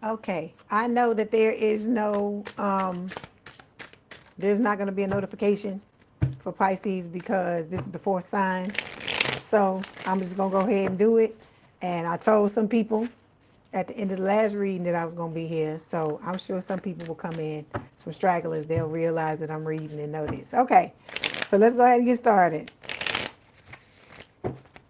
Okay, I know that there is no, there's not going to be a notification for Pisces because this is the fourth sign. So I'm just going to go ahead and do it. And I told some people at the end of the last reading that I was going to be here. So I'm sure some people will come in, some stragglers, they'll realize that I'm reading and know this. Okay, so let's go ahead and get started.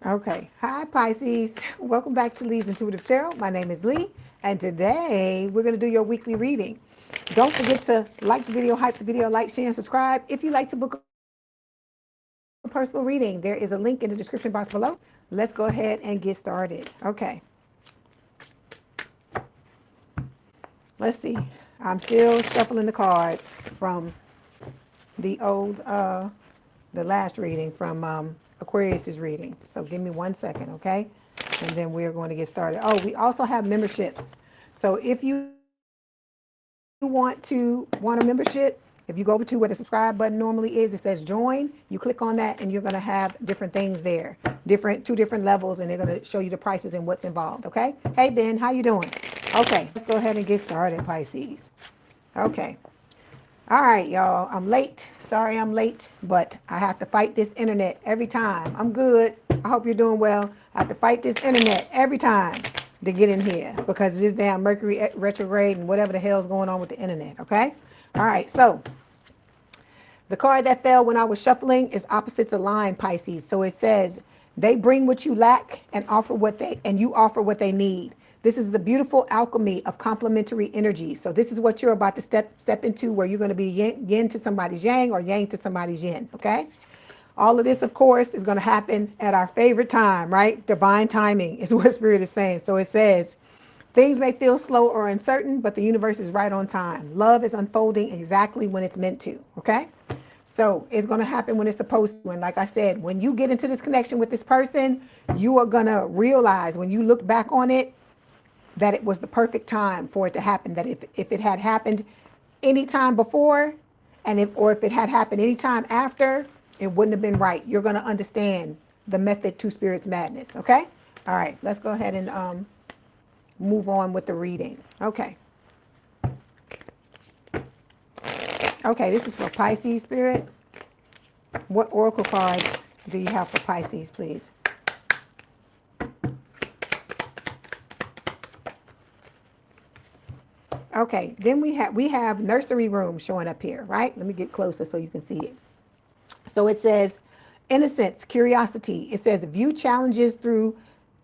Okay, hi Pisces. Welcome back to Leigh's Intuitive Tarot. My name is Leigh, and today we're going to do your weekly reading. Don't forget to like the video, hype the video, like, share, and subscribe. If you'd like to book a personal reading, there is a link in the description box below. Let's go ahead and get started. Okay. Let's see. I'm still shuffling the cards from the old, the last reading from Aquarius's reading. So give me 1 second, okay? And then we're going to get started. Oh, we also have memberships. So if you want a membership, if you go over to where the subscribe button normally is, it says join. You click on that and you're going to have different things there, two different levels, and they're going to show you the prices and what's involved. Okay. Hey Ben, how you doing? Okay, let's go ahead and get started, Pisces. Okay. All right, y'all. I'm late. Sorry I'm late, but I have to fight this internet every time. I'm good. I hope you're doing well. I have to fight this internet every time to get in here because of this damn Mercury retrograde and whatever the hell's going on with the internet. Okay. All right. So the card that fell when I was shuffling is opposites align, Pisces. So it says they bring what you lack and you offer what they need. This is the beautiful alchemy of complementary energy. So this is what you're about to step into, where you're going to be yin to somebody's yang or yang to somebody's yin. Okay. All of this, of course, is going to happen at our favorite time, right? Divine timing is what Spirit is saying. So it says, things may feel slow or uncertain, but the universe is right on time. Love is unfolding exactly when it's meant to, okay? So it's going to happen when it's supposed to. And like I said, when you get into this connection with this person, you are going to realize when you look back on it, that it was the perfect time for it to happen. That if it had happened any time before, or if it had happened any time after, it wouldn't have been right. You're going to understand the method to Spirit's madness, okay? All right, let's go ahead and move on with the reading. Okay. Okay, this is for Pisces, Spirit. What oracle cards do you have for Pisces, please? Okay, then we have nursery room showing up here, right? Let me get closer so you can see it. So it says innocence, curiosity. It says view challenges through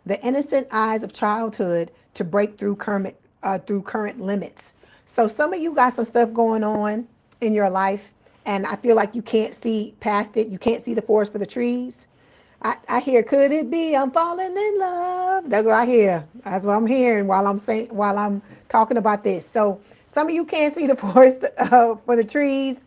the innocent eyes of childhood to break through current limits. So some of you got some stuff going on in your life, and I feel like you can't see past it. You can't see the forest for the trees. I hear, could it be I'm falling in love? That's what I hear. That's what I'm hearing while I'm talking about this. So some of you can't see the forest for the trees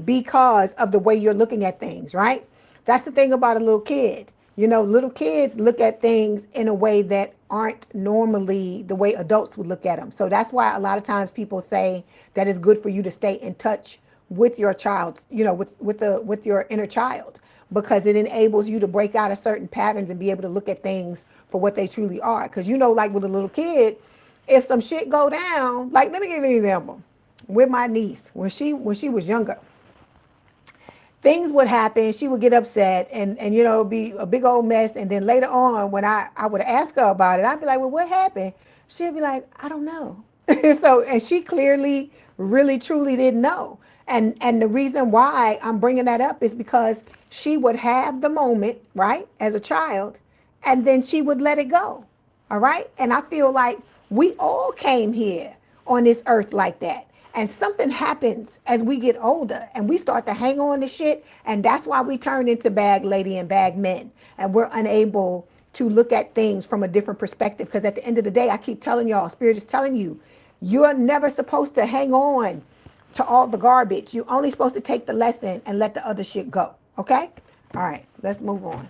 because of the way you're looking at things, right? That's the thing about a little kid. You know, little kids look at things in a way that aren't normally the way adults would look at them. So that's why a lot of times people say that it's good for you to stay in touch with your child, you know, with your inner child, because it enables you to break out of certain patterns and be able to look at things for what they truly are. Because, you know, like with a little kid, if some shit go down, like, let me give you an example. With my niece, when she was younger, things would happen. She would get upset and you know, be a big old mess. And then later on, when I would ask her about it, I'd be like, well, what happened? She'd be like, I don't know. So, and she clearly, really, truly didn't know. And the reason why I'm bringing that up is because she would have the moment, right, as a child, and then she would let it go. All right. And I feel like we all came here on this earth like that. And something happens as we get older and we start to hang on to shit. And that's why we turn into bag lady and bag men. And we're unable to look at things from a different perspective. Because at the end of the day, I keep telling y'all, Spirit is telling you, you're never supposed to hang on to all the garbage. You're only supposed to take the lesson and let the other shit go. Okay? All right, let's move on.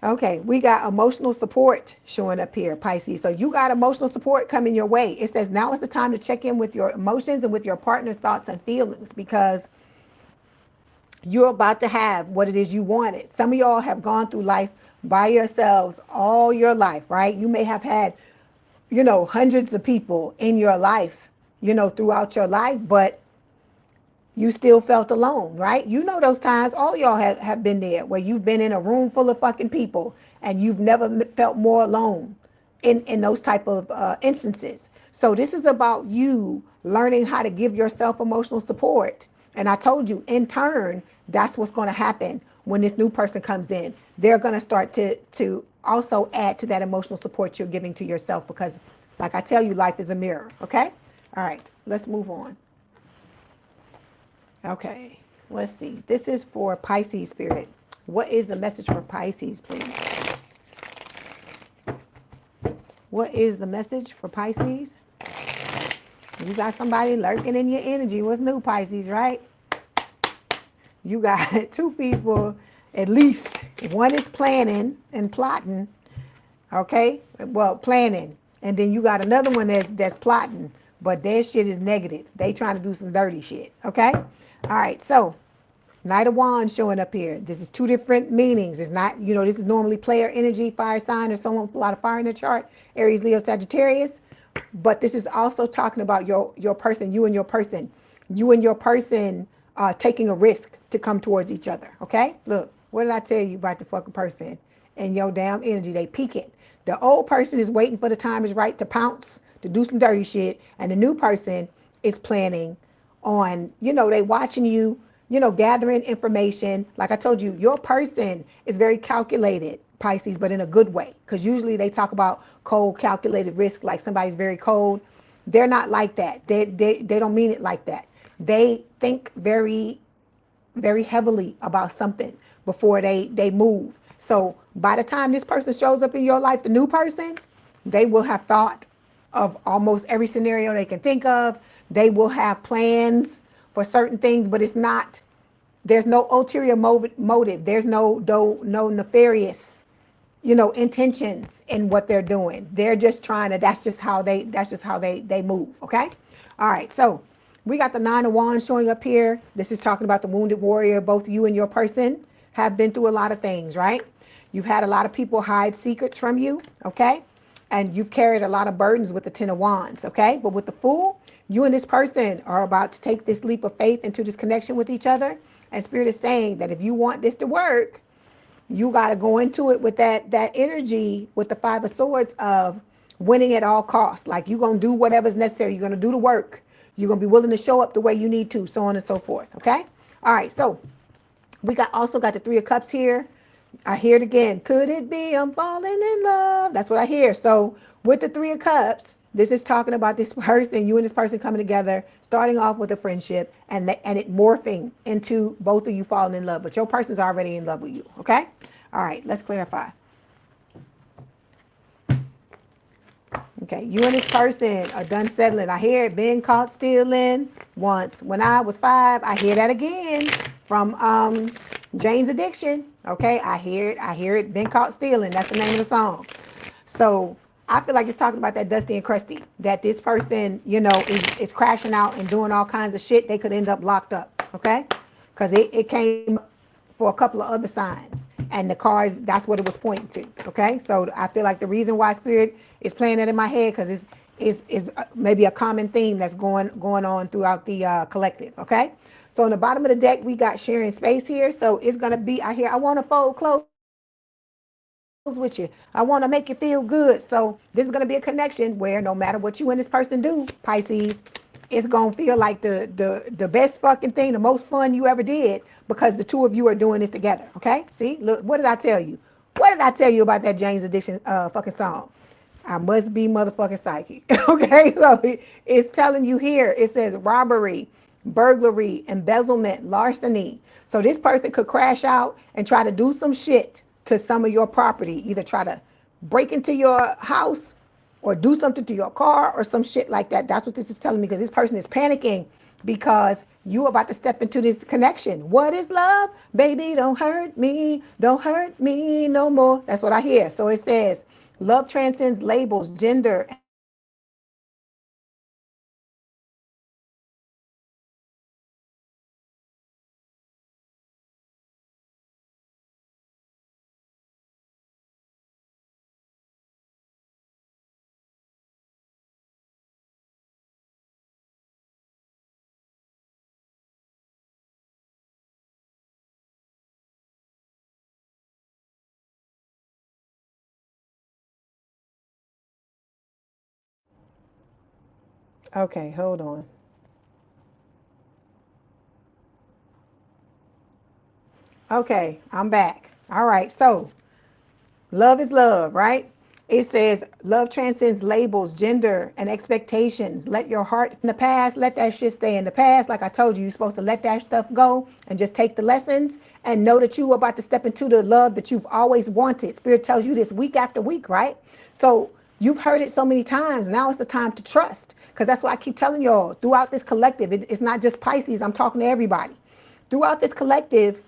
Okay, we got emotional support showing up here, Pisces. So you got emotional support coming your way. It says now is the time to check in with your emotions and with your partner's thoughts and feelings, because you're about to have what it is you wanted. Some of y'all have gone through life by yourselves all your life, right? You may have had you know, hundreds of people in your life, you know, throughout your life, but you still felt alone, right? You know those times, all y'all have been there, where you've been in a room full of fucking people and you've never felt more alone in those type of instances. So this is about you learning how to give yourself emotional support. And I told you, in turn, that's what's going to happen when this new person comes in. They're going to start to also add to that emotional support you're giving to yourself, because like I tell you, life is a mirror, okay? All right, let's move on. Okay, let's see. This is for Pisces spirit. What is the message for Pisces, please? What is the message for Pisces? You got somebody lurking in your energy. What's new, Pisces, right? You got two people, at least. One is planning and plotting, okay? Well, planning. And then you got another one that's plotting, but their shit is negative. They trying to do some dirty shit, okay? All right, so Knight of Wands showing up here. This is two different meanings. It's not, you know, this is normally player energy, fire sign, or someone with a lot of fire in their chart, Aries, Leo, Sagittarius. But this is also talking about your person, you and your person. You and your person taking a risk to come towards each other, okay? Look, what did I tell you about the fucking person and your damn energy? They peeking. The old person is waiting for the time is right to pounce, to do some dirty shit, and the new person is planning on, you know, they watching you, you know, gathering information. Like I told you, your person is very calculated, Pisces, but in a good way. Because usually they talk about cold, calculated risk, like somebody's very cold. They're not like that. They don't mean it like that. They think very, very heavily about something before they move. So by the time this person shows up in your life, the new person, they will have thought of almost every scenario they can think of. They will have plans for certain things, but it's not, there's no ulterior motive. There's no nefarious, you know, intentions in what they're doing. They're just trying to, that's just how they move, okay? All right, so we got the Nine of Wands showing up here. This is talking about the wounded warrior. Both you and your person have been through a lot of things, right? You've had a lot of people hide secrets from you, okay? And you've carried a lot of burdens with the Ten of Wands, okay? But with the Fool, you and this person are about to take this leap of faith into this connection with each other. And Spirit is saying that if you want this to work, you got to go into it with that energy with the Five of Swords of winning at all costs. Like, you're going to do whatever's necessary. You're going to do the work. You're going to be willing to show up the way you need to, so on and so forth, okay? All right, so we also got the Three of Cups here. I hear it again. Could it be I'm falling in love? That's what I hear. So with the Three of Cups, this is talking about this person, you and this person coming together, starting off with a friendship, and it morphing into both of you falling in love. But your person's already in love with you, okay? All right, let's clarify. Okay, you and this person are done settling. I hear it, been caught stealing once. When I was 5, I hear that again from Jane's Addiction. Okay, I hear it, been caught stealing. That's the name of the song. So I feel like it's talking about that Dusty and Crusty, that this person, you know, is crashing out and doing all kinds of shit. They could end up locked up, okay? Because it came for a couple of other signs. And the cards, that's what it was pointing to, okay? So I feel like the reason why Spirit is playing that in my head, because it's maybe a common theme that's going on throughout the collective, okay? So on the bottom of the deck, we got sharing space here. So it's going to be, I want to fold close with you. I want to make you feel good. So this is going to be a connection where no matter what you and this person do, Pisces, it's going to feel like the best fucking thing, the most fun you ever did, because the two of you are doing this together. Okay? See? Look, what did I tell you? What did I tell you about that Jane's Addiction fucking song? I must be motherfucking psychic. Okay? So it's telling you here, it says robbery, burglary, embezzlement, larceny. So this person could crash out and try to do some shit to some of your property, either try to break into your house or do something to your car or some shit like that. That's what this is telling me, because this person is panicking because you about to step into this connection. What is love? Baby, don't hurt me no more. That's what I hear. So it says love transcends labels, gender, Okay, hold on. Okay, I'm back. All right, so love is love, right? It says love transcends labels, gender, and expectations. Let your heart in the past, let that shit stay in the past. Like I told you, you're supposed to let that stuff go and just take the lessons and know that you are about to step into the love that you've always wanted. Spirit tells you this week after week, right? So you've heard it so many times. Now it's the time to trust. Because that's why I keep telling y'all throughout this collective, it's not just Pisces, I'm talking to everybody. Throughout this collective,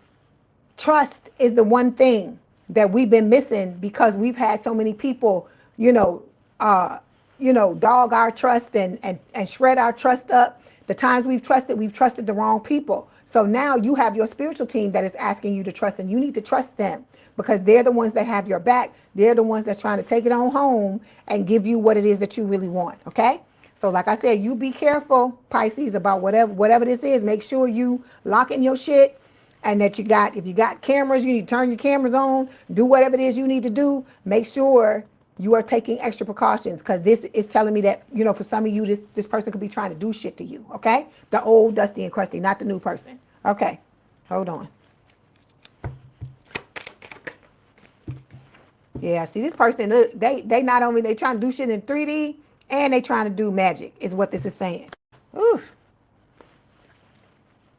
trust is the one thing that we've been missing because we've had so many people, you know, dog our trust and shred our trust up. The times we've trusted the wrong people. So now you have your spiritual team that is asking you to trust, and you need to trust them because they're the ones that have your back. They're the ones that's trying to take it on home and give you what it is that you really want. Okay. So like I said, you be careful, Pisces, about whatever this is. Make sure you lock in your shit and that if you got cameras, you need to turn your cameras on, do whatever it is you need to do. Make sure you are taking extra precautions because this is telling me that, for some of you, this person could be trying to do shit to you, okay? The old Dusty and Crusty, not the new person. Okay, hold on. Yeah, see, this person, they not only, they trying to do shit in 3D and they trying to do magic is what this is saying. Oof.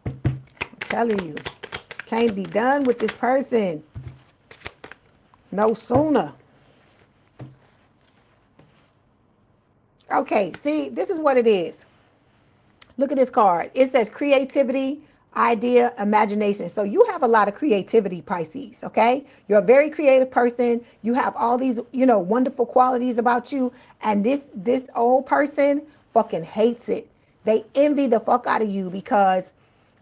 I'm telling you, can't be done with this person no sooner. Okay, see, this is what it is. Look at this card. It says creativity, idea, imagination. So you have a lot of creativity, Pisces, okay? You're a very creative person. You have all these, wonderful qualities about you. And this old person fucking hates it. They envy the fuck out of you because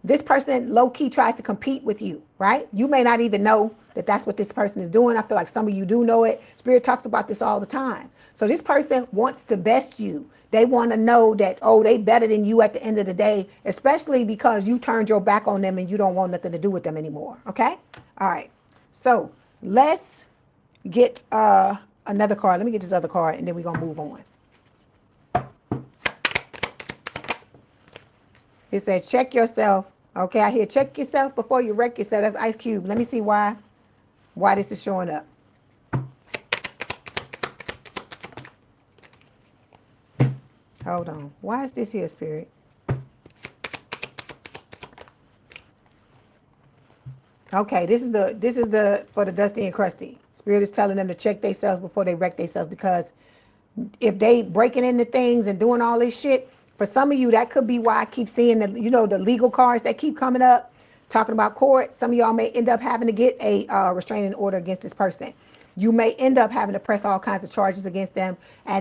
this person low-key tries to compete with you, right? You may not even know that that's what this person is doing. I feel like some of you do know it. Spirit talks about this all the time. So this person wants to best you. They want to know that, oh, they better than you at the end of the day, especially because you turned your back on them and you don't want nothing to do with them anymore, okay? All right. So let's get another card. Let me get this other card, and then we're going to move on. It says, check yourself. Okay, I hear check yourself before you wreck yourself. That's Ice Cube. Let me see why this is showing up. Hold on. Why is this here, Spirit? Okay, this is the for the Dusty and Crusty. Spirit is telling them to check themselves before they wreck themselves, because if they breaking into things and doing all this shit, for some of you, that could be why I keep seeing the legal cards that keep coming up, talking about court. Some of y'all may end up having to get a restraining order against this person. You may end up having to press all kinds of charges against them,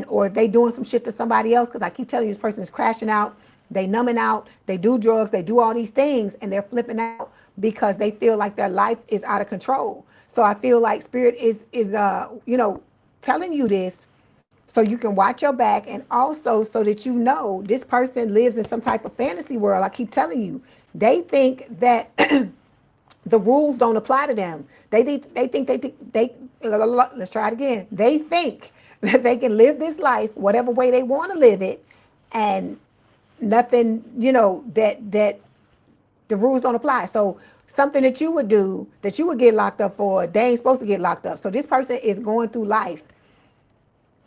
or if they doing some shit to somebody else, because I keep telling you, this person is crashing out, they numbing out, they do drugs, they do all these things, and they're flipping out because they feel like their life is out of control. So I feel like Spirit is telling you this so you can watch your back, and also so that this person lives in some type of fantasy world. I keep telling you, they think that the rules don't apply to them. Let's try it again. They think that they can live this life whatever way they want to live it, and nothing, that the rules don't apply. So something that you would do, that you would get locked up for, they ain't supposed to get locked up. So this person is going through life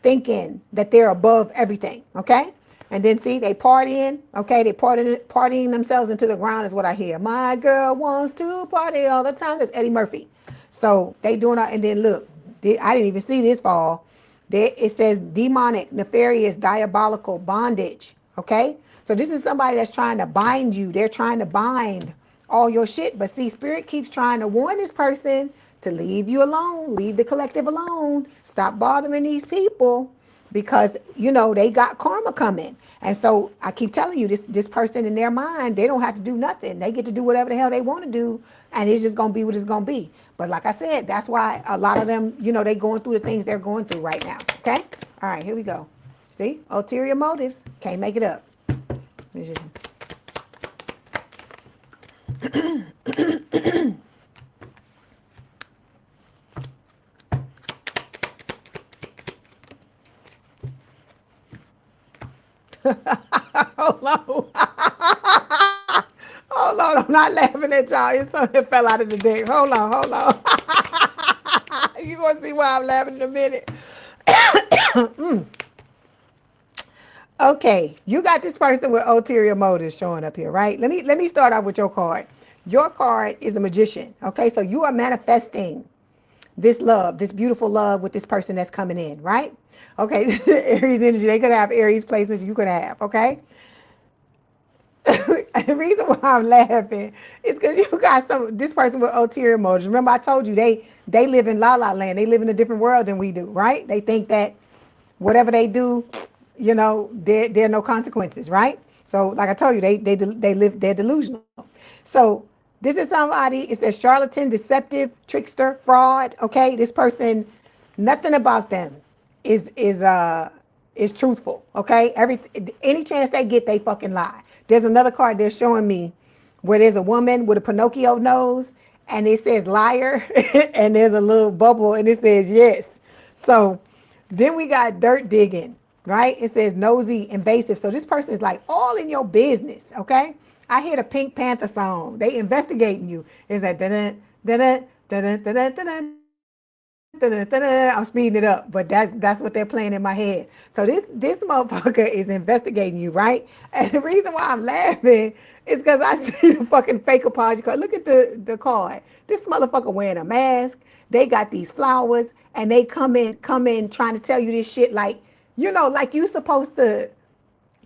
thinking that they're above everything, okay? And then see, they partying, okay? They partying themselves into the ground is what I hear. My girl wants to party all the time. That's Eddie Murphy. So they doing that, and then look, I didn't even see this fall. It says demonic, nefarious, diabolical, bondage, okay? So this is somebody that's trying to bind you. They're trying to bind all your shit. But see, Spirit keeps trying to warn this person to leave you alone, leave the collective alone, stop bothering these people, because they got karma coming. And so I keep telling you, this person in their mind, they don't have to do nothing. They get to do whatever the hell they want to do, and it's just gonna be what it's gonna be. But like I said, that's why a lot of them, they going through the things they're going through right now. Okay? All right, here we go. See? Ulterior motives. Can't make it up. not laughing at y'all. It's something that fell out of the deck. Hold on, hold on. You're going to see why I'm laughing in a minute. Okay, you got this person with ulterior motives showing up here, right? Let me start out with your card. Your card is a magician, okay? So you are manifesting this love, this beautiful love with this person that's coming in, right? Okay, Aries energy, they could have Aries placements, you could have, okay? The reason why I'm laughing is because you got this person with ulterior motives. Remember, I told you they live in la la land. They live in a different world than we do, right? They think that whatever they do, you know, there are no consequences, right? So, like I told you, they're delusional. So, this is somebody. It says charlatan, deceptive, trickster, fraud. Okay, this person, nothing about them is truthful. Okay, any chance they get, they fucking lie. There's another card they're showing me where there's a woman with a Pinocchio nose, and it says liar, and there's a little bubble, and it says yes. So then we got dirt digging, right? It says nosy, invasive. So this person is like all in your business, okay? I hear the Pink Panther song. They investigating you. It's like da da da da da da da. I'm speeding it up, but that's what they're playing in my head. So this motherfucker is investigating you, right? And the reason why I'm laughing is because I see the fucking fake apology card. Look at the card. This motherfucker wearing a mask. They got these flowers, and they come in trying to tell you this shit like, you know, like you supposed to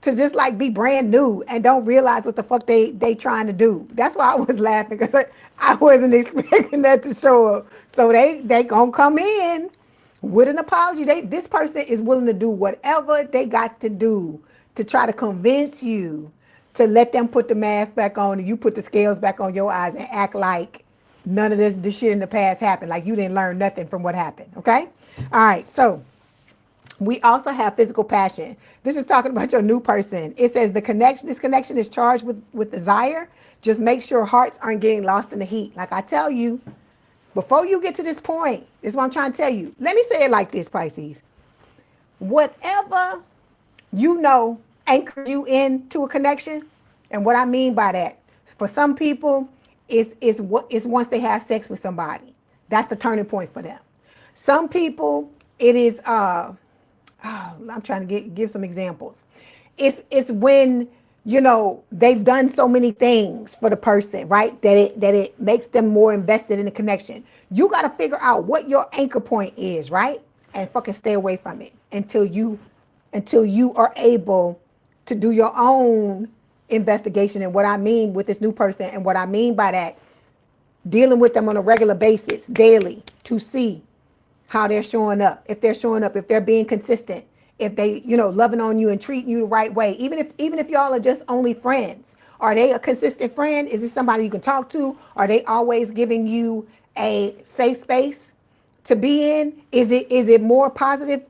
just like be brand new and don't realize what the fuck they trying to do. That's why I was laughing, because I wasn't expecting that to show up. So they gonna come in with an apology. This person is willing to do whatever they got to do to try to convince you to let them put the mask back on and you put the scales back on your eyes and act like none of this shit in the past happened, like you didn't learn nothing from what happened. Okay, all right. So we also have physical passion. This is talking about your new person. It says this connection is charged with desire. Just make sure hearts aren't getting lost in the heat. Like I tell you, before you get to this point, this is what I'm trying to tell you. Let me say it like this, Pisces. Whatever you know anchors you into a connection, and what I mean by that, for some people, is once they have sex with somebody. That's the turning point for them. Some people, it is I'm trying to give some examples. It's when, you know, they've done so many things for the person, right? That it makes them more invested in the connection. You got to figure out what your anchor point is, right? And fucking stay away from it until you are able to do your own investigation. And what I mean with this new person, and what I mean by that, dealing with them on a regular basis, daily, to see how they're showing up, if they're being consistent, if they, you know, loving on you and treating you the right way, even if y'all are just only friends. Are they a consistent friend? Is it somebody you can talk to? Are they always giving you a safe space to be in? Is it more positive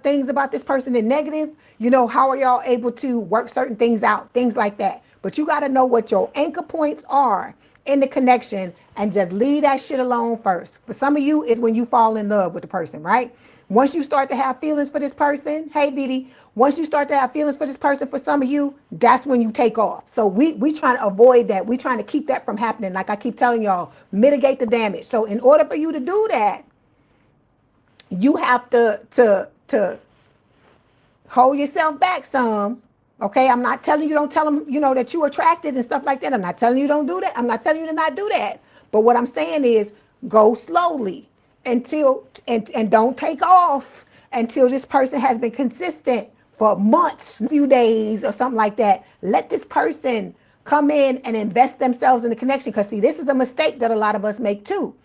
things about this person than negative? You know, how are y'all able to work certain things out, things like that? But you got to know what your anchor points are in the connection, and just leave that shit alone first. For some of you, it's when you fall in love with the person, right? Once you start to have feelings for this person, hey Didi, once you start to have feelings for this person, for some of you, that's when you take off. So we trying to avoid that. We trying to keep that from happening. Like I keep telling y'all, mitigate the damage. So in order for you to do that, you have to hold yourself back some. Okay, I'm not telling you don't tell them, you know, that you're attracted and stuff like that. I'm not telling you don't do that. I'm not telling you to not do that. But what I'm saying is go slowly until and don't take off until this person has been consistent for months, a few days or something like that. Let this person come in and invest themselves in the connection. Because see, this is a mistake that a lot of us make too.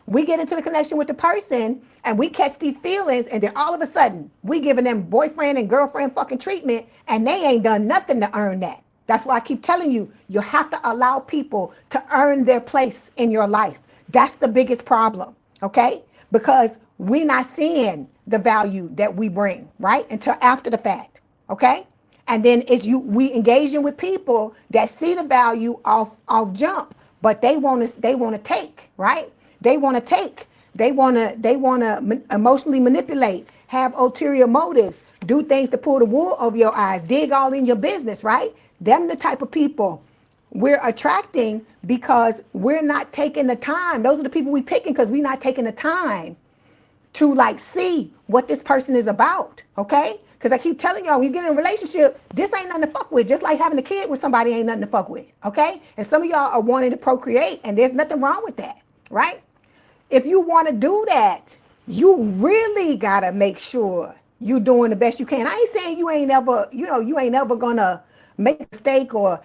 We get into the connection with the person and we catch these feelings, and then all of a sudden we giving them boyfriend and girlfriend fucking treatment, and they ain't done nothing to earn that. That's why I keep telling you, you have to allow people to earn their place in your life. That's the biggest problem, okay? Because we're not seeing the value that we bring, right? Until after the fact, okay? And then we engaging with people that see the value off jump, but they want to take, right? They want to take. They want to emotionally manipulate, have ulterior motives, do things to pull the wool over your eyes, dig all in your business, right? Them the type of people we're attracting because we're not taking the time. Those are the people we picking because we're not taking the time to like see what this person is about, okay? Because I keep telling y'all, when you get in a relationship, this ain't nothing to fuck with. Just like having a kid with somebody ain't nothing to fuck with, okay? And some of y'all are wanting to procreate, and there's nothing wrong with that, right? If you want to do that, you really gotta make sure you're doing the best you can. I ain't saying you ain't ever, you ain't ever gonna make a mistake, or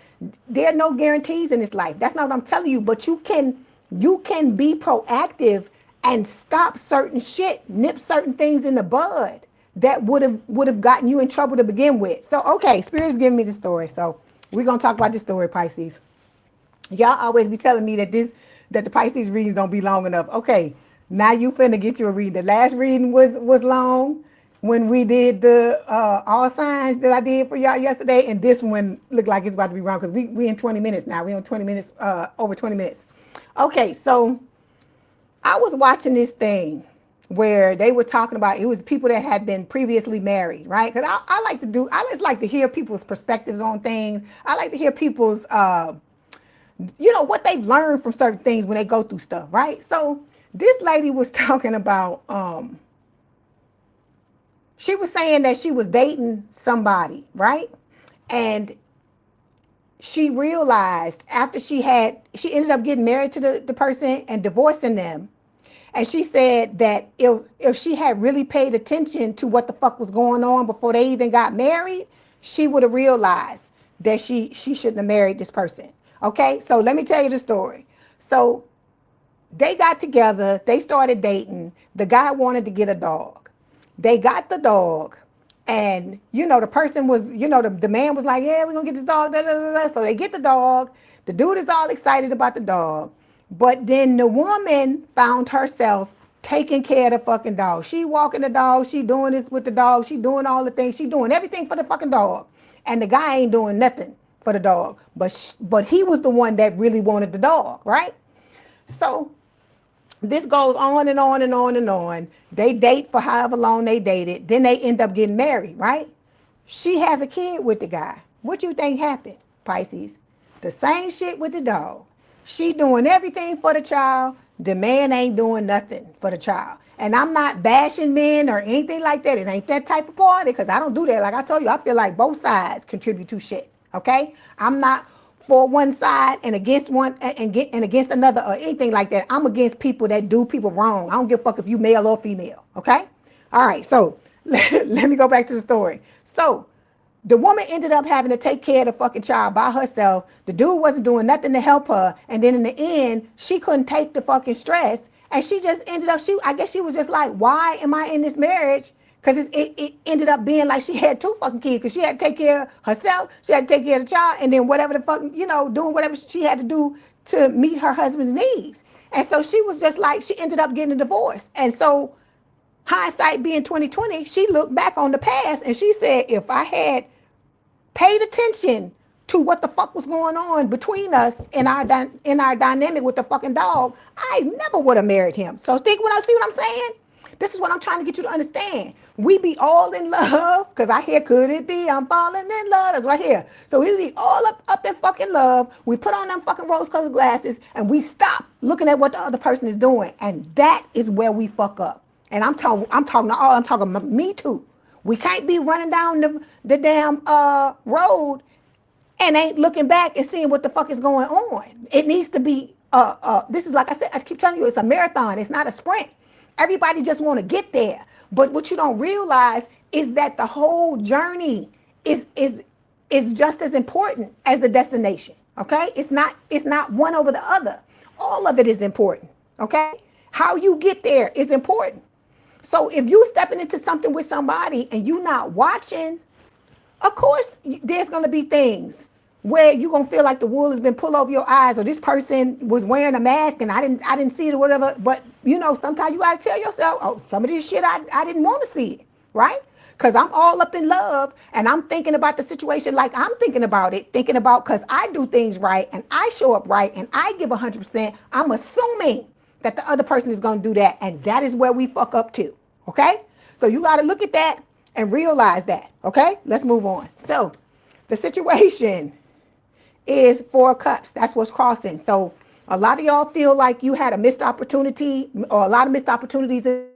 there are no guarantees in this life. That's not what I'm telling you, but you can be proactive and stop certain shit, nip certain things in the bud that would have gotten you in trouble to begin with. So, okay, Spirit is giving me the story. So we're gonna talk about this story, Pisces. Y'all always be telling me that the Pisces readings don't be long enough. Okay, now you finna get you a reading. The last reading was long when we did the all signs that I did for y'all yesterday, and this one looked like it's about to be wrong because we in 20 minutes now. We on 20 minutes, over 20 minutes. Okay, so I was watching this thing where they were talking about, it was people that had been previously married, right? Because I just like to hear people's perspectives on things. I like to hear people's, what they've learned from certain things when they go through stuff, right? So this lady was talking about, she was saying that she was dating somebody, right? And she realized after she ended up getting married to the person and divorcing them. And she said that if she had really paid attention to what the fuck was going on before they even got married, she would have realized that she shouldn't have married this person. Okay, so let me tell you the story. So they got together, they started dating. The guy wanted to get a dog. They got the dog, and the person was, the man was like, yeah, we're gonna get this dog, da, da, da, da. So they get the dog. The dude is all excited about the dog. But then the woman found herself taking care of the fucking dog. She walking the dog, she doing this with the dog, she doing all the things, she doing everything for the fucking dog. And the guy ain't doing nothing for the dog. But he was the one that really wanted the dog, right? So this goes on and on and on and on. They date for however long they dated. Then they end up getting married, right? She has a kid with the guy. What you think happened, Pisces? The same shit with the dog. She doing everything for the child. The man ain't doing nothing for the child. And I'm not bashing men or anything like that. It ain't that type of party because I don't do that. Like I told you, I feel like both sides contribute to shit. Okay? I'm not for one side and against one and against another or anything like that. I'm against people that do people wrong. I don't give a fuck if you male or female. Okay? All right. So let me go back to the story. So the woman ended up having to take care of the fucking child by herself. The dude wasn't doing nothing to help her. And then in the end, she couldn't take the fucking stress. And she just ended up, I guess she was just like, why am I in this marriage? Because it ended up being like she had two fucking kids because she had to take care of herself. She had to take care of the child. And then whatever the fuck, doing whatever she had to do to meet her husband's needs. And so she was just like, she ended up getting a divorce. And so hindsight being 2020, she looked back on the past and she said, if I had paid attention to what the fuck was going on between us in our dynamic with the fucking dog, I never would have married him. So see what I'm saying? This is what I'm trying to get you to understand. We be all in love, because I hear, could it be I'm falling in love? That's right here. So we be all up in fucking love. We put on them fucking rose-colored glasses, and we stop looking at what the other person is doing. And that is where we fuck up. And I'm talking about me too. We can't be running down the damn road and ain't looking back and seeing what the fuck is going on. It needs to be, this is like I said, I keep telling you, it's a marathon. It's not a sprint. Everybody just want to get there. But what you don't realize is that the whole journey is just as important as the destination. Okay? It's not one over the other. All of it is important. Okay? How you get there is important. So if you stepping into something with somebody and you not watching, of course there's going to be things where you're going to feel like the wool has been pulled over your eyes, or this person was wearing a mask and I didn't see it or whatever. But sometimes you got to tell yourself, oh, some of this shit I didn't want to see it, right? Because I'm all up in love and I'm thinking about the situation like I'm thinking about because I do things right and I show up right and I give 100%. I'm assuming that the other person is going to do that, and that is where we fuck up too. Okay? So you got to look at that and realize that. Okay? Let's move on. So the situation is Four of Cups. That's what's crossing. So a lot of y'all feel like you had a missed opportunity or a lot of missed opportunities in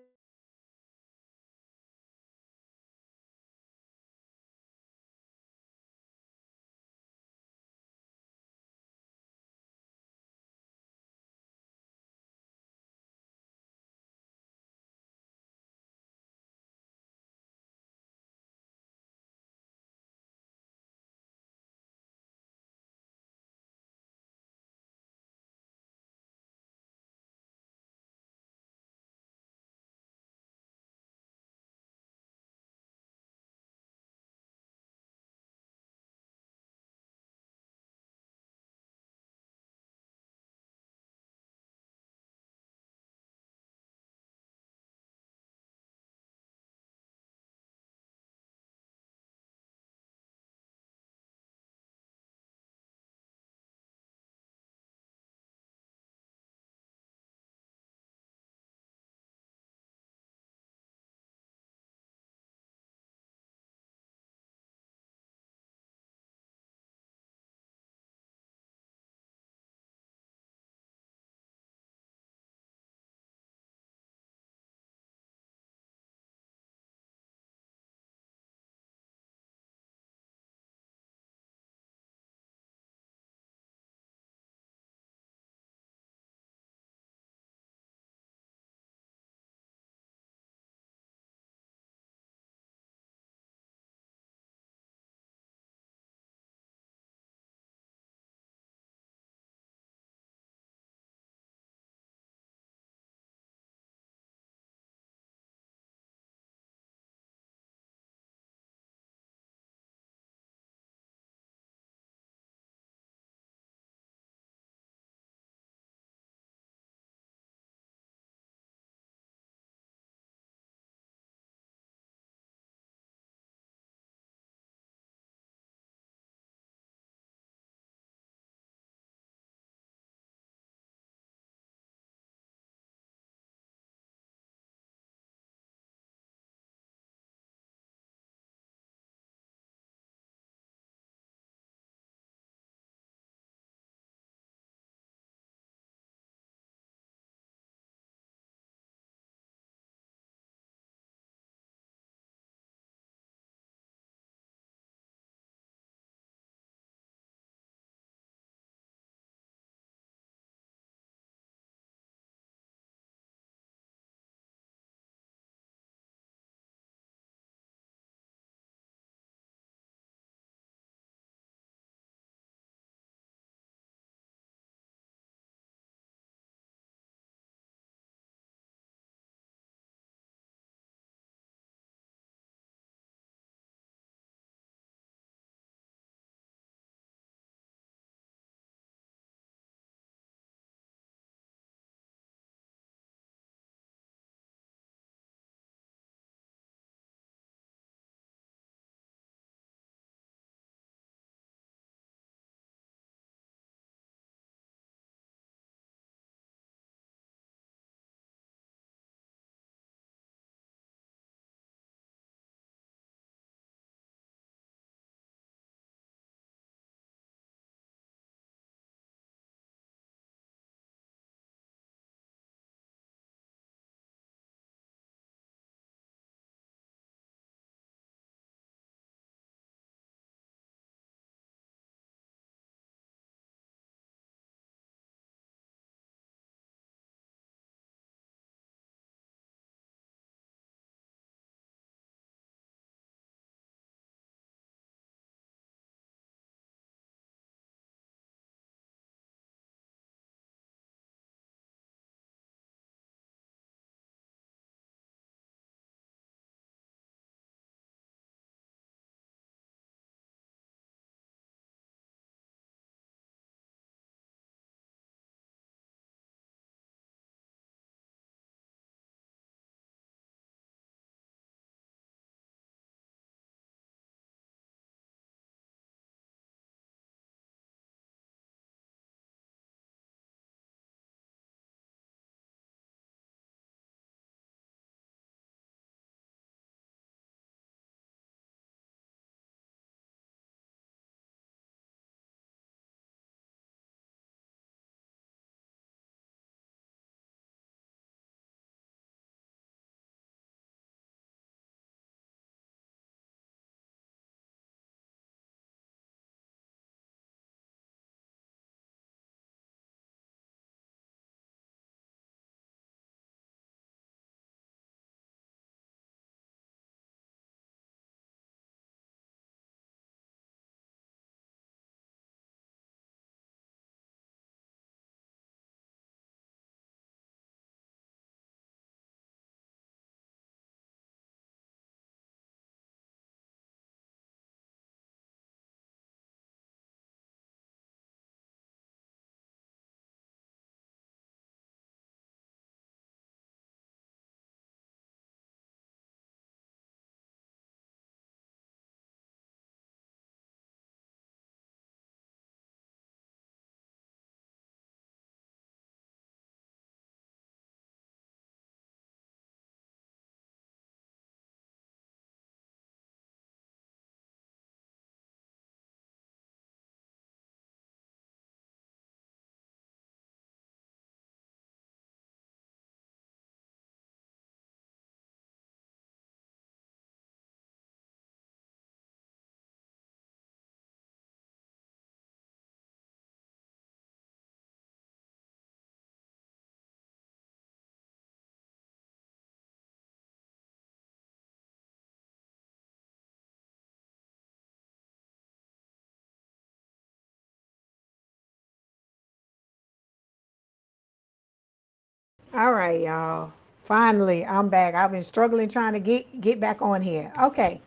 All right, y'all. Finally, I'm back. I've been struggling trying to get back on here. Okay.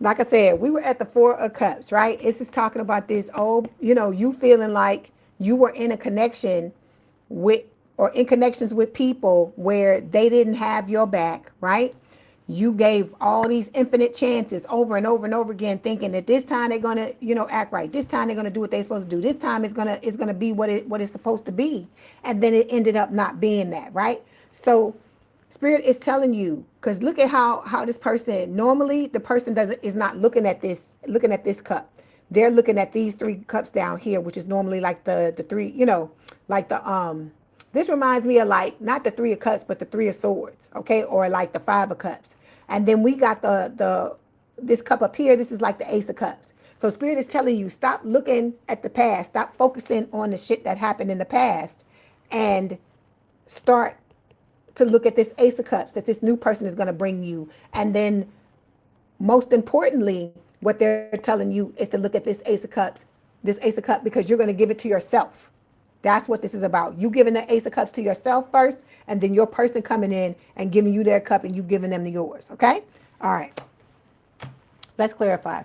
Like I said, we were at the Four of Cups, right? It's just talking about this old, you feeling like you were in a connection with, or in connections with people where they didn't have your back, right? You gave all these infinite chances over and over and over again, thinking that this time they're gonna, act right. This time they're gonna do what they're supposed to do. This time it's gonna be what it's supposed to be, and then it ended up not being that, right? So Spirit is telling you, because look at how this person, normally the person is not looking at this cup. They're looking at these three cups down here, which is normally like the three, like this reminds me of, like, not the Three of Cups, but the Three of Swords, okay, or like the Five of Cups. And then we got the this cup up here. This is like the Ace of Cups. So Spirit is telling you, stop looking at the past, stop focusing on the shit that happened in the past, and start to look at this Ace of Cups that this new person is going to bring you. And then, most importantly, what they're telling you is to look at this Ace of Cups, because you're going to give it to yourself. That's what this is about. You giving the Ace of Cups to yourself first, and then your person coming in and giving you their cup, and you giving them yours. Okay? All right. Let's clarify.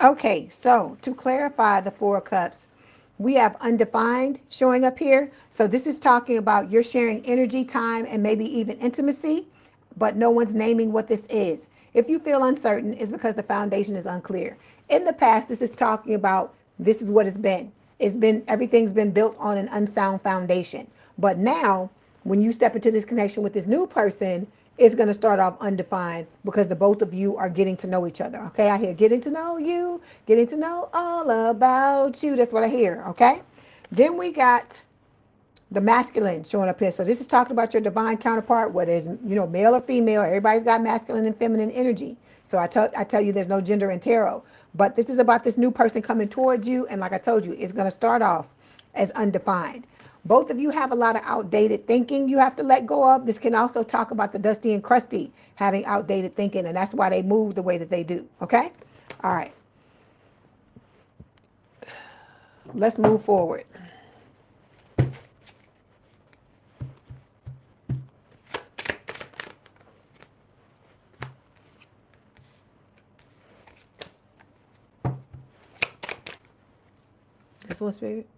Okay, so to clarify the Four of Cups, we have undefined showing up here. So this is talking about you're sharing energy, time, and maybe even intimacy, but no one's naming what this is. If you feel uncertain, it's because the foundation is unclear. In the past, this is talking about this is what it's been. Everything's been built on an unsound foundation. But now, when you step into this connection with this new person, it's going to start off undefined, because the both of you are getting to know each other. Okay, I hear getting to know you, getting to know all about you. That's what I hear. Okay, then we got the masculine showing up here. So this is talking about your divine counterpart, whether it's, male or female. Everybody's got masculine and feminine energy. So I tell you, there's no gender in tarot. But this is about this new person coming towards you, and like I told you, it's going to start off as undefined. Both of you have a lot of outdated thinking you have to let go of. This can also talk about the dusty and crusty having outdated thinking, and that's why they move the way that they do. Okay? All right. Let's move forward. This one, Spirit.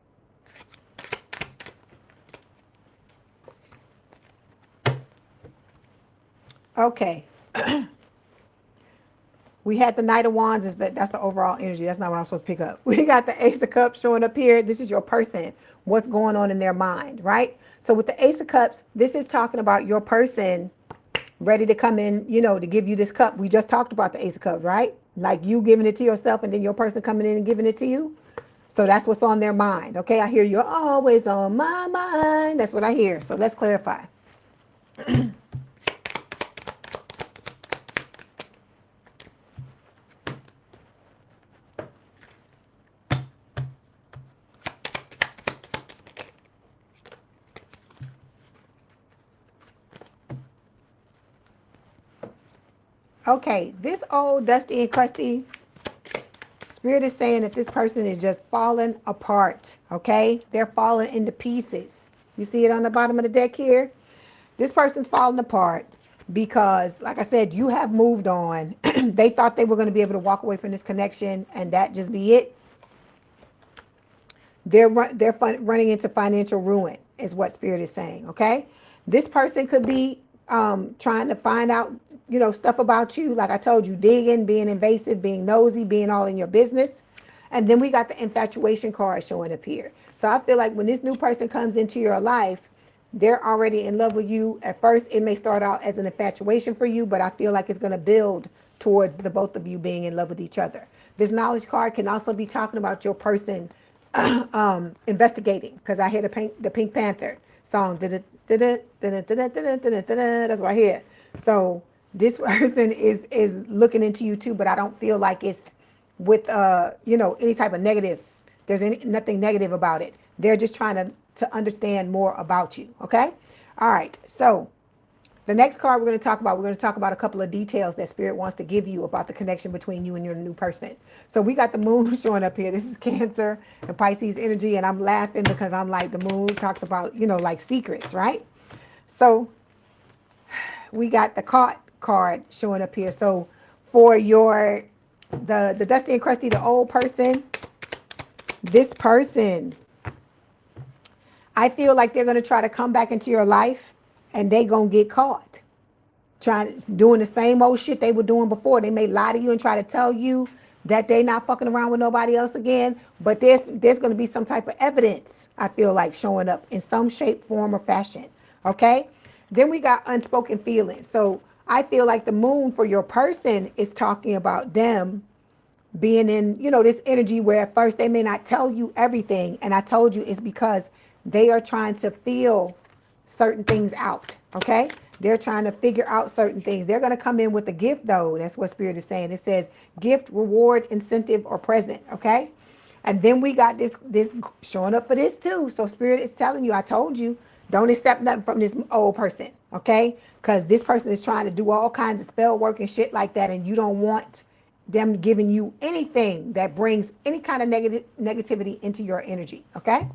Okay. We had the Knight of Wands. That's the overall energy. That's not what I'm supposed to pick up. We got the Ace of Cups showing up here. This is your person. What's going on in their mind, right? So with the Ace of Cups, this is talking about your person ready to come in, to give you this cup. We just talked about the Ace of Cups, right? Like you giving it to yourself, and then your person coming in and giving it to you. So that's what's on their mind. Okay, I hear you're always on my mind. That's what I hear. So let's clarify. Okay, this old dusty and crusty Spirit is saying that this person is just falling apart. Okay, they're falling into pieces. You see it on the bottom of the deck here? This person's falling apart because, like I said, you have moved on. They thought they were going to be able to walk away from this connection and that just be it. They're running into financial ruin is what Spirit is saying. Okay, this person could be trying to find out, stuff about you. Like I told you, digging, being invasive, being nosy, being all in your business. And then we got the infatuation card showing up here. So I feel like when this new person comes into your life, they're already in love with you. At first, it may start out as an infatuation for you, but I feel like it's going to build towards the both of you being in love with each other. This knowledge card can also be talking about your person investigating, because I hear the Pink Panther song. That's right here. So this person is looking into you too, but I don't feel like it's with any type of negative. There's nothing negative about it. They're just trying to understand more about you. Okay. All right. So the next card we're going to talk about a couple of details that Spirit wants to give you about the connection between you and your new person. So we got the moon showing up here. This is Cancer and Pisces energy, and I'm laughing because I'm like, the moon talks about, like secrets, right? So we got the card showing up here. So for the Dusty and Crusty, the old person, this person, I feel like they're going to try to come back into your life and they going to get caught doing the same old shit they were doing before. They may lie to you and try to tell you that they not fucking around with nobody else again, but there's going to be some type of evidence, I feel like, showing up in some shape, form, or fashion. Okay? Then we got unspoken feelings. So I feel like the moon for your person is talking about them being in, this energy where at first they may not tell you everything. And I told you it's because they are trying to feel certain things out. Okay? They're trying to figure out certain things. They're going to come in with a gift, though. That's what Spirit is saying. It says gift, reward, incentive, or present. Okay? And then we got this showing up for this too. So Spirit is telling you, I told you, don't accept nothing from this old person. Okay? Because this person is trying to do all kinds of spell work and shit like that. And you don't want them giving you anything that brings any kind of negativity into your energy. Okay?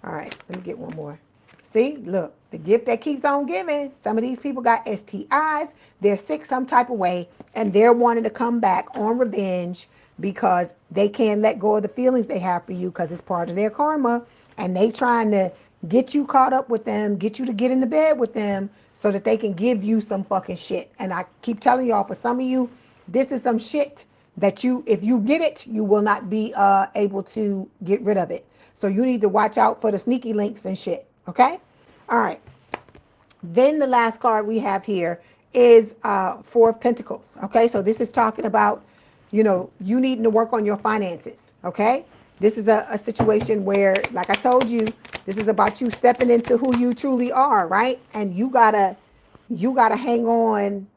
All right. Let me get one more. See, look, the gift that keeps on giving. Some of these people got STIs. They're sick some type of way, and they're wanting to come back on revenge because they can't let go of the feelings they have for you because it's part of their karma, and they trying to get you caught up with them, get you to get in the bed with them so that they can give you some fucking shit. And I keep telling y'all, for some of you, this is some shit that if you get it, you will not be able to get rid of it. So you need to watch out for the sneaky links and shit. Okay? All right. Then the last card we have here is Four of Pentacles. Okay? So this is talking about, you needing to work on your finances. Okay? This is a situation where, like I told you, this is about you stepping into who you truly are, right? And you gotta hang on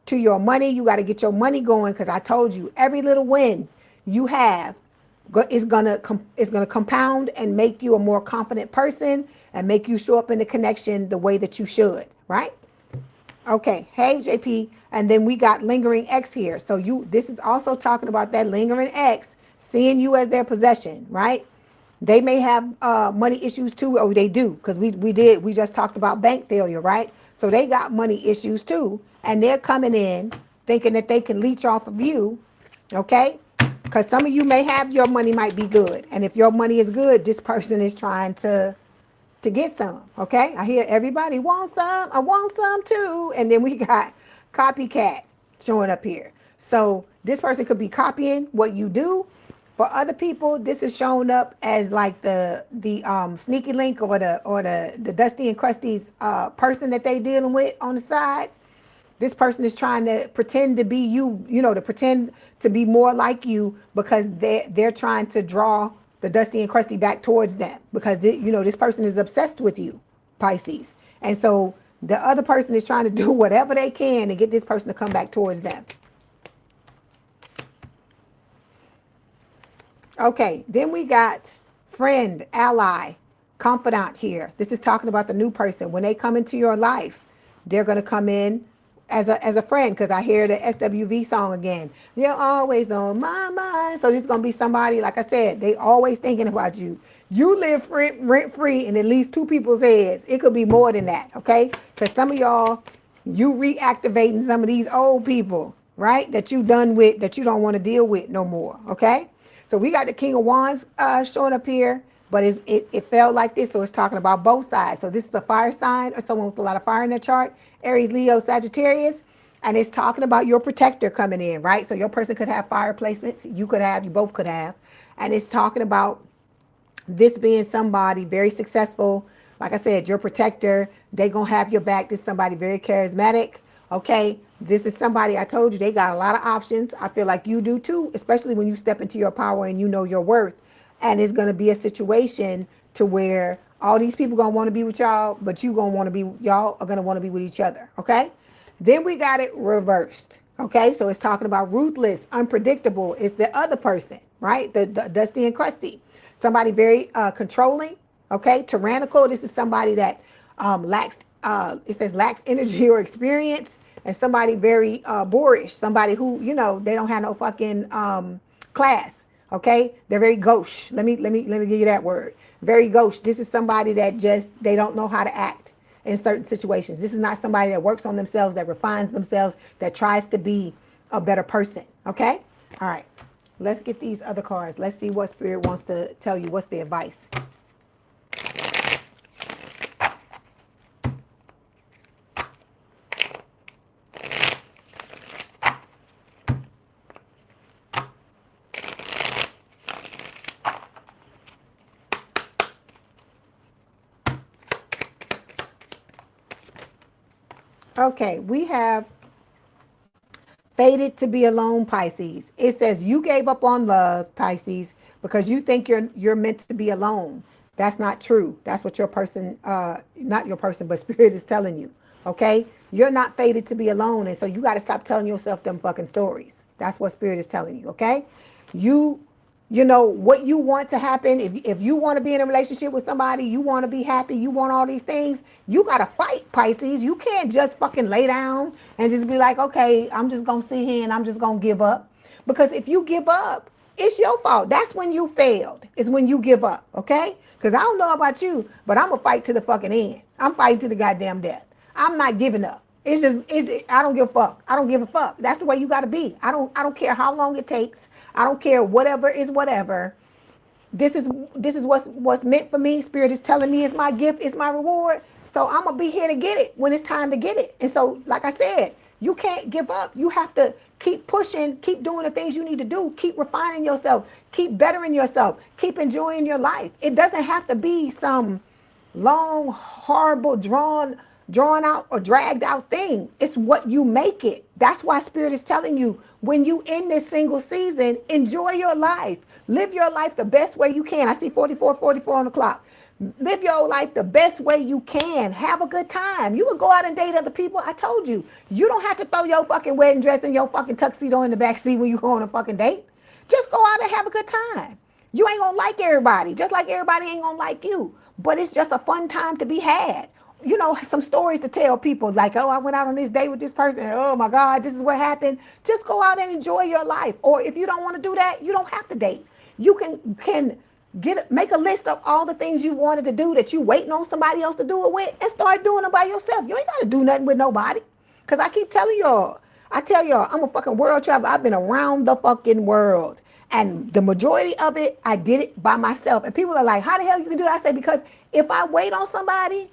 to your money. You got to get your money going, because I told you every little win you have is gonna compound and make you a more confident person and make you show up in the connection the way that you should, right? Okay, hey JP, and then we got lingering X here. So this is also talking about that lingering X seeing you as their possession, right? They may have money issues too, or they do, because we just talked about bank failure, right? So they got money issues too, and they're coming in thinking that they can leech off of you, okay? Because some of you may have your money might be good, and if your money is good, this person is trying to get some, okay? I hear everybody want some, I want some too, and then we got copycat showing up here. So this person could be copying what you do. For other people, this is showing up as like the sneaky link or the Dusty and Krusty's person that they dealing with on the side. This person is trying to pretend to be you, to pretend to be more like you, because they're trying to draw the Dusty and Krusty back towards them, because this person is obsessed with you, Pisces. And so the other person is trying to do whatever they can to get this person to come back towards them. Okay, then we got friend, ally, confidant here. This is talking about the new person. When they come into your life, they're going to come in as a friend, because I hear the SWV song again. You're always on my mind. So this is going to be somebody, like I said, they always thinking about you. You live rent free in at least two people's heads. It could be more than that, okay? Because some of y'all, you reactivating some of these old people, right? That you done with, that you don't want to deal with no more, okay? So we got the King of Wands showing up here, but it felt like this, so it's talking about both sides. So this is a fire sign or someone with a lot of fire in their chart, Aries, Leo, Sagittarius, and it's talking about your protector coming in, right? So your person could have fire placements, you both could have, and it's talking about this being somebody very successful. Like I said, your protector, they gonna have your back. This is somebody very charismatic, okay? This is somebody, I told you, they got a lot of options. I feel like you do too, especially when you step into your power and you know your worth. And it's going to be a situation to where All these people gonna want to be with y'all, but y'all are gonna want to be with each other, okay? Then we got it reversed, okay? So it's talking about ruthless, unpredictable. It's the other person, right? The Dusty and Crusty. Somebody very controlling, okay? Tyrannical. This is somebody that lacks, it says lacks energy or experience, and somebody very boorish. Somebody who, you know, they don't have no fucking class, okay? They're very gauche. Let me give you that word. Very gauche. This is somebody that just, they don't know how to act in certain situations. This is not somebody that works on themselves, that refines themselves, that tries to be a better person, okay? All right, let's get these other cards. Let's see what Spirit wants to tell you. What's the advice? Okay, we have fated to be alone, Pisces. It says you gave up on love, Pisces, because you think you're meant to be alone. That's not true. That's what your person, not your person, but Spirit is telling you. Okay, you're not fated to be alone, and so you got to stop telling yourself them fucking stories. That's what Spirit is telling you. Okay, you know what you want to happen. If you want to be in a relationship with somebody, you want to be happy, you want all these things, you got to fight, Pisces. You can't just fucking lay down and just be like, okay, I'm just going to sit here and I'm just going to give up. Because if you give up, it's your fault. That's when you failed, is when you give up, okay? Because I don't know about you, but I'm going to fight to the fucking end. I'm fighting to the goddamn death. I'm not giving up. I don't give a fuck. I don't give a fuck. That's the way you got to be. I don't care how long it takes. I don't care, whatever is whatever. This is what's meant for me. Spirit is telling me it's my gift, it's my reward. So I'm gonna be here to get it when it's time to get it. And so, like I said, you can't give up. You have to keep pushing, keep doing the things you need to do, keep refining yourself, keep bettering yourself, keep enjoying your life. It doesn't have to be some long, horrible, drawn out or dragged out thing. It's what you make it. That's why Spirit is telling you, when you in this single season, enjoy your life. Live your life the best way you can. I see 44 on the clock. Live your life the best way you can. Have a good time. You can go out and date other people. I told you, you don't have to throw your fucking wedding dress and your fucking tuxedo in the back seat when you go on a fucking date. Just go out and have a good time. You ain't gonna like everybody, just like everybody ain't gonna like you. But it's just a fun time to be had. You know, some stories to tell people, like, oh, I went out on this date with this person, and oh my God, this is what happened. Just go out and enjoy your life. Or if you don't want to do that, you don't have to date. You can make a list of all the things you wanted to do that you waiting on somebody else to do it with, and start doing it by yourself. You ain't got to do nothing with nobody. Because I keep telling y'all, I'm a fucking world traveler. I've been around the fucking world. And the majority of it, I did it by myself. And people are like, how the hell you can do that? I say, because if I wait on somebody,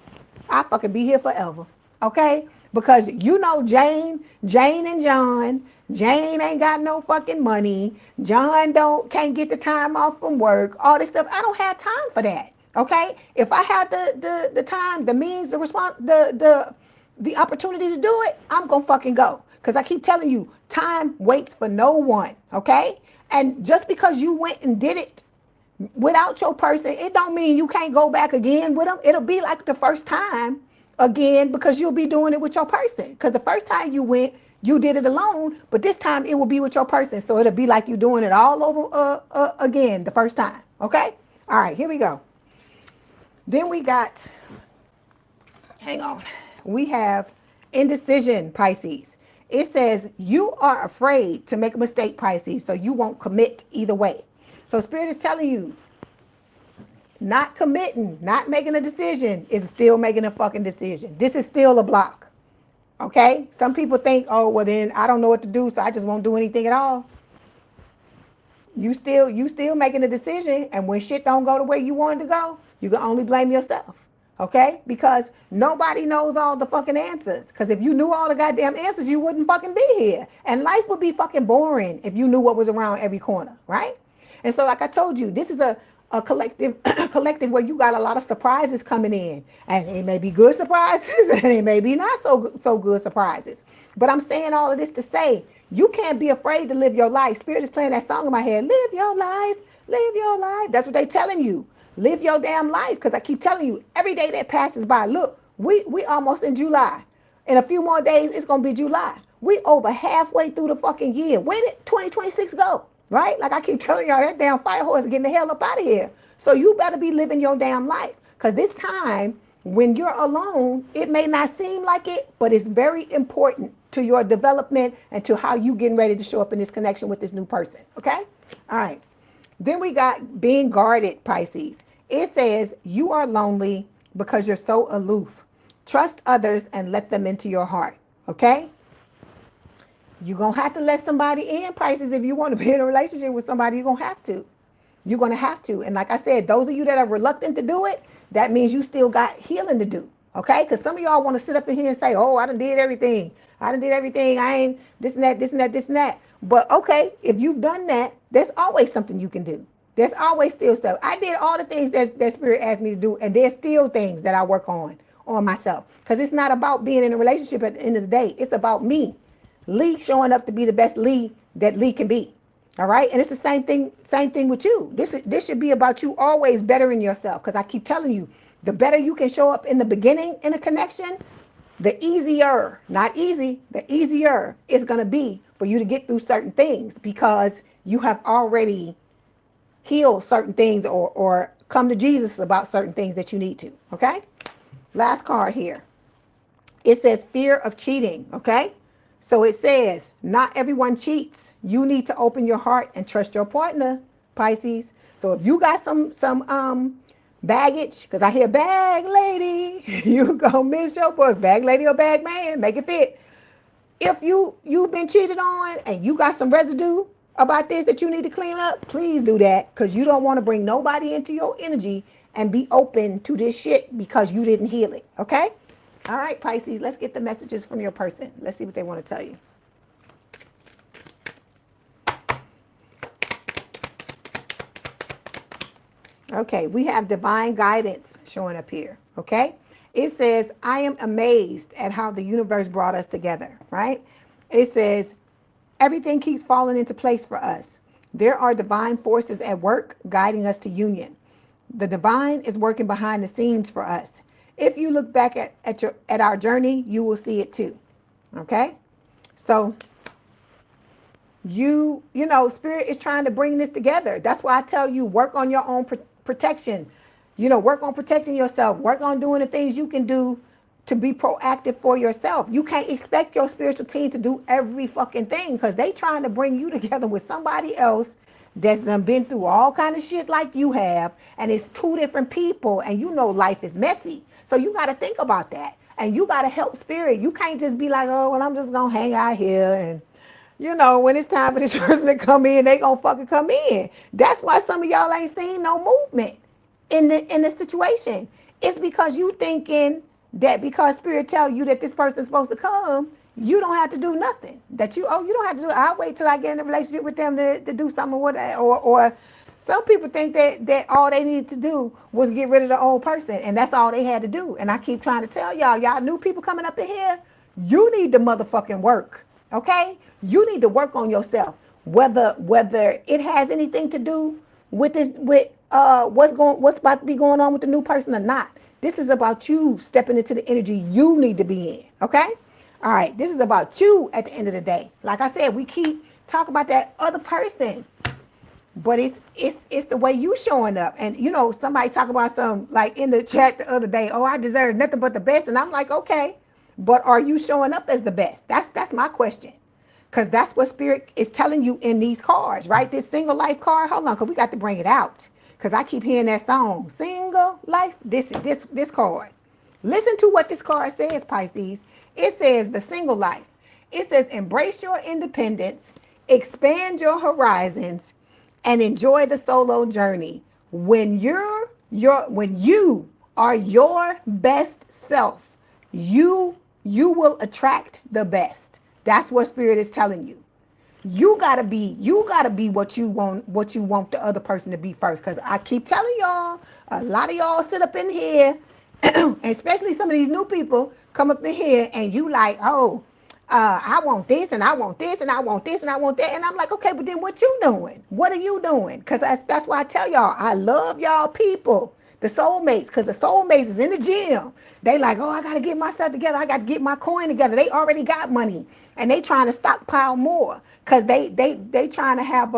I fucking be here forever. Okay? Because you know Jane and John. Jane ain't got no fucking money. John can't get the time off from work. All this stuff. I don't have time for that. Okay? If I had the time, the means, the opportunity to do it, I'm gonna fucking go. Because I keep telling you, time waits for no one. Okay? And just because you went and did it without your person, it don't mean you can't go back again with them. It'll be like the first time again, because you'll be doing it with your person. Because the first time you went, you did it alone, but this time it will be with your person. So it'll be like you doing it all over again the first time. Okay? All right, here we go. Then we got, hang on. We have indecision, Pisces. It says you are afraid to make a mistake, Pisces, so you won't commit either way. So Spirit is telling you, not committing, not making a decision is still making a fucking decision. This is still a block. Okay? Some people think, oh, well then I don't know what to do, so I just won't do anything at all. You still making a decision, and when shit don't go the way you wanted to go, you can only blame yourself. Okay? Because nobody knows all the fucking answers. Because if you knew all the goddamn answers, you wouldn't fucking be here. And life would be fucking boring if you knew what was around every corner, right? And so like I told you, this is a collective where you got a lot of surprises coming in. And it may be good surprises, and it may be not so good surprises. But I'm saying all of this to say, you can't be afraid to live your life. Spirit is playing that song in my head. Live your life. Live your life. That's what they're telling you. Live your damn life, because I keep telling you, every day that passes by, look, we almost in July. In a few more days, it's going to be July. We over halfway through the fucking year. Where did 2026 go? Right? Like I keep telling y'all, that damn fire horse is getting the hell up out of here. So you better be living your damn life. Because this time, when you're alone, it may not seem like it, but it's very important to your development and to how you getting ready to show up in this connection with this new person. Okay? All right. Then we got being guarded, Pisces. It says you are lonely because you're so aloof. Trust others and let them into your heart. Okay? You're going to have to let somebody in, Pisces. If you want to be in a relationship with somebody, you're going to have to. You're going to have to. And like I said, those of you that are reluctant to do it, that means you still got healing to do. Okay? Because some of y'all want to sit up in here and say, oh, I done did everything. I done did everything. I ain't this and that, this and that, this and that. But okay, if you've done that, there's always something you can do. There's always still stuff. I did all the things that Spirit asked me to do, and there's still things that I work on myself. Because it's not about being in a relationship at the end of the day. It's about me, Leigh, showing up to be the best Leigh that Leigh can be. All right? And it's the same thing with you. This should be about you always bettering yourself. Because I keep telling you, the better you can show up in the beginning in a connection, the easier, not easy, the easier it's going to be for you to get through certain things, because you have already healed certain things or come to Jesus about certain things that you need to. Okay? Last card here. It says fear of cheating. Okay? So it says not everyone cheats. You need to open your heart and trust your partner, Pisces. So if you got some baggage, because I hear bag lady, you gonna miss your bus. Bag lady or bag man, make it fit. If you've been cheated on and you got some residue about this that you need to clean up, please do that, because you don't want to bring nobody into your energy and be open to this shit because you didn't heal it. Okay? All right, Pisces, let's get the messages from your person. Let's see what they want to tell you. Okay, we have divine guidance showing up here. Okay? It says, I am amazed at how the universe brought us together, right? It says, everything keeps falling into place for us. There are divine forces at work guiding us to union. The divine is working behind the scenes for us. If you look back at our journey, you will see it too. Okay? So, you know, Spirit is trying to bring this together. That's why I tell you, work on your own protection. You know, work on protecting yourself. Work on doing the things you can do to be proactive for yourself. You can't expect your spiritual team to do every fucking thing, because they trying to bring you together with somebody else that's been through all kind of shit like you have, and it's two different people, and you know life is messy. So you got to think about that, and you got to help Spirit. You can't just be like, oh, well, I'm just going to hang out here, and you know, when it's time for this person to come in, they going to fucking come in. That's why some of y'all ain't seen no movement in the situation. It's because you thinking that because Spirit tell you that this person's supposed to come, you don't have to do nothing. That you don't have to do. I'll wait till I get in a relationship with them to do something with that. Or some people think that all they needed to do was get rid of the old person, and that's all they had to do. And I keep trying to tell y'all new people coming up in here, you need to motherfucking work. Okay? You need to work on yourself. Whether it has anything to do with this, with what's about to be going on with the new person or not. This is about you stepping into the energy you need to be in. Okay? All right. This is about you at the end of the day. Like I said, we keep talking about that other person, but it's the way you showing up. And you know, somebody talking about some, like in the chat the other day, oh, I deserve nothing but the best. And I'm like, okay, but are you showing up as the best? That's my question. Because that's what Spirit is telling you in these cards, right? This single life card. Hold on, because we got to bring it out. Because I keep hearing that song, single life. This card. Listen to what this card says, Pisces. It says the single life. It says embrace your independence, expand your horizons, and enjoy the solo journey. When you are your best self, you will attract the best. That's what Spirit is telling you. You gotta be what you want the other person to be first. Because I keep telling y'all, a lot of y'all sit up in here, and especially some of these new people come up in here, and you like, oh, I want this and I want this and I want this and I want that. And I'm like, okay, but then what you doing? What are you doing? Because that's why I tell y'all, I love y'all people, the soulmates, because the soulmates is in the gym. They like, oh, I got to get myself together. I got to get my coin together. They already got money and they trying to stockpile more because they trying to have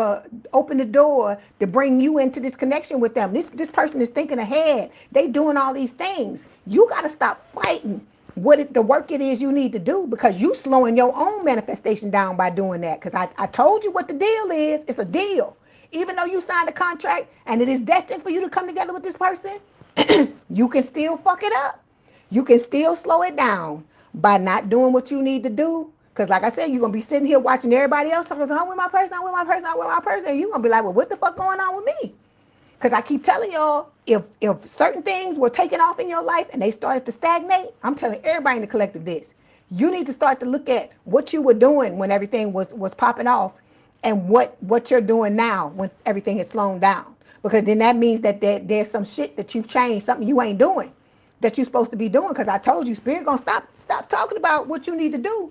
open the door to bring you into this connection with them. This person is thinking ahead. They doing all these things. You got to stop fighting the work it is you need to do, because you slowing your own manifestation down by doing that. Because I told you what the deal is. It's a deal. Even though you signed a contract and it is destined for you to come together with this person, you can still fuck it up. You can still slow it down by not doing what you need to do. Because like I said, you're going to be sitting here watching everybody else talking, I'm with my person, I'm with my person, I'm with my person. And you're going to be like, well, what the fuck going on with me? Because I keep telling y'all, if certain things were taken off in your life and they started to stagnate, I'm telling everybody in the collective this. You need to start to look at what you were doing when everything was popping off and what you're doing now when everything is slowing down. Because then that means that there's some shit that you've changed, something you ain't doing that you're supposed to be doing. Because I told you, Spirit gonna stop talking about what you need to do,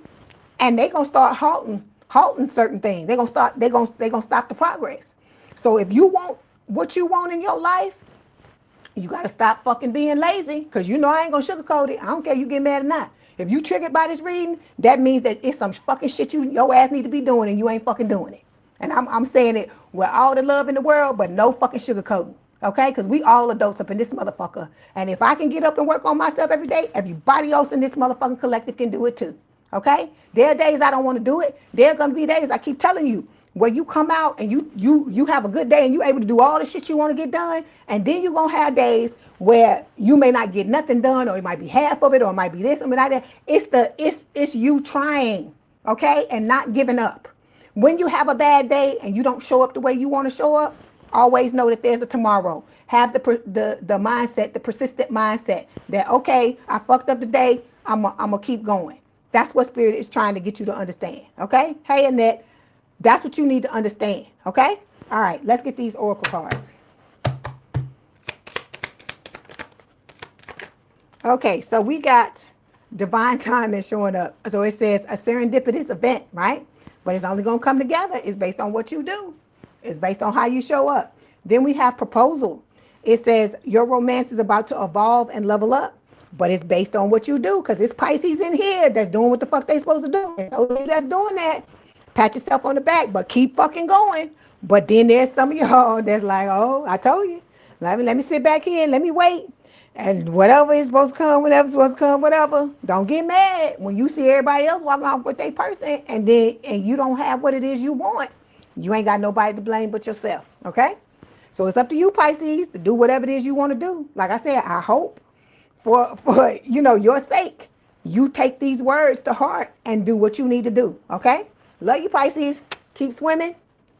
and they gonna start halting certain things. They gonna stop the progress. So if you want what you want in your life, you got to stop fucking being lazy, because you know I ain't going to sugarcoat it. I don't care if you get mad or not. If you triggered by this reading, that means that it's some fucking shit your ass need to be doing and you ain't fucking doing it. And I'm saying it with all the love in the world, but no fucking sugarcoating, okay? Because we all adults up in this motherfucker. And if I can get up and work on myself every day, everybody else in this motherfucking collective can do it too, okay? There are days I don't want to do it. There are going to be days, I keep telling you, where you come out and you have a good day and you're able to do all the shit you want to get done, and then you're going to have days where you may not get nothing done, or it might be half of it, or it might be this, or might that. It's you trying, okay, and not giving up. When you have a bad day and you don't show up the way you want to show up, always know that there's a tomorrow. Have the mindset, the persistent mindset that, okay, I fucked up today, I'm gonna keep going. That's what Spirit is trying to get you to understand, okay? Hey, Annette. That's what you need to understand, okay? All right, let's get these oracle cards. Okay, so we got divine timing showing up. So it says a serendipitous event, right? But it's only going to come together. It's based on what you do. It's based on how you show up. Then we have proposal. It says your romance is about to evolve and level up, but it's based on what you do, because it's Pisces in here that's doing what the fuck they supposed to do. And those of you that's doing that, pat yourself on the back, but keep fucking going. But then there's some of y'all that's like, oh, I told you. Let me sit back here and let me wait. And whatever is supposed to come, whatever's supposed to come, whatever. Don't get mad when you see everybody else walking off with their person and you don't have what it is you want. You ain't got nobody to blame but yourself, okay? So it's up to you, Pisces, to do whatever it is you want to do. Like I said, I hope for your sake, you take these words to heart and do what you need to do, okay? Love you, Pisces. Keep swimming.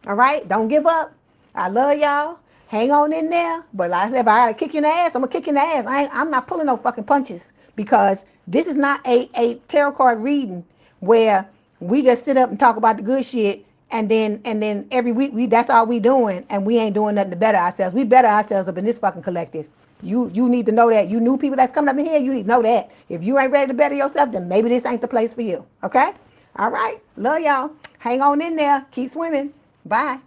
All right? Don't give up. I love y'all. Hang on in there. But like I said, if I got to kick you in the ass, I'm going to kick you in the ass. I'm not pulling no fucking punches, because this is not a tarot card reading where we just sit up and talk about the good shit, and then every week that's all we doing, and we ain't doing nothing to better ourselves. We better ourselves up in this fucking collective. You need to know that. You new people that's coming up in here, you need to know that. If you ain't ready to better yourself, then maybe this ain't the place for you. Okay? All right. Love y'all. Hang on in there. Keep swimming. Bye.